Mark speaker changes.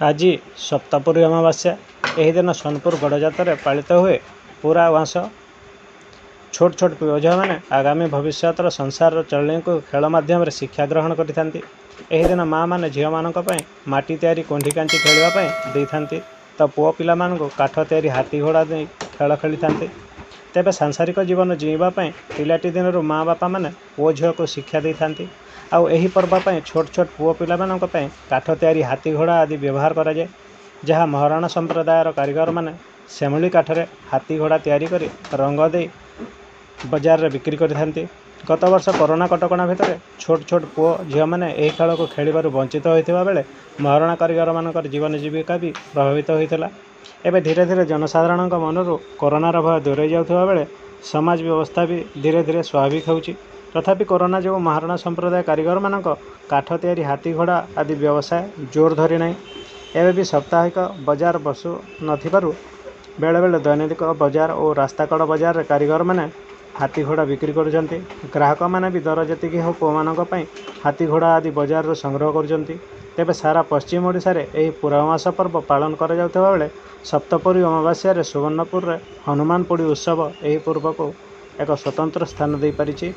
Speaker 1: आज सप्तपुरी अमावास्या। यही दिन सोनपुर गड़जातर पालित हुए। पूरा उआस छोट छोट पुओ झील मैंने आगामी भविष्य संसार चलणी को खेल माध्यम शिक्षा ग्रहण करिथांती। एही दिन माँ मैंने झील मानक पई माटी तैयारी कुंडी कांची खेलिबा पई देइथांती, तो पुओ पिला मानकु काठ तैयारी हाथी घोड़ा दे खेल खेलिथांती। तेबे सांसारिक जीवन जीवा पई पिलाटी दिनरु माँ बापा माने पुओ झील को शिक्षा देइथांती। आउ एही पर्व पई छोट छोट पुओ पिला मानक पई काठ तैयारी हाथी घोड़ा आदि व्यवहार करा जाए, जहाँ महाराणा संप्रदायर कारीगर माने सेमुली काठरे हाथी घोड़ा तैयारी करी रंग दे बजार रे बिक्री करिथांती। गत वर्ष कोरोना कटकणा भितर छोट छोट पुओ झील मैंने यही खेल को खेलिबारु वंचित होइथिबा बेले महाराणा कारीगर मानकर जीवन जीविका भी प्रभावित होइथिला। एबे धीरे धीरे जनसाधारण मनरू कोरोनार भय दूरे जाउथिबा बेले समाज व्यवस्था भी धीरे धीरे स्वाभाविक होउची। तथापि कोरोना जो महाराणा संप्रदाय कारीगर मानक काठ तैयारी हाथी घोड़ा आदि व्यवसाय जोर धरी नहीं। एबे भी साप्ताहिक बजार बसु नथिबारु बेले बेले दैनिक बजार और रास्ताकड़ बजार कारीगर माने हाथी घोड़ा बिक्री करुचंती। ग्राहक माने भी दर जेतिकी हो पुओ मानक पई हाथी घोड़ा आदि बजार संग्रह करुचंती। तेबे सारा पश्चिम ओडिशा रे एही पुरामास पर्व पालन करा जाउथिबा बेले सप्तपुरी अमावास्या रे सुवर्णपुर रे हनुमान पुड़ी उत्सव एही पर्व को एक स्वतंत्र स्थान दे पारिछि।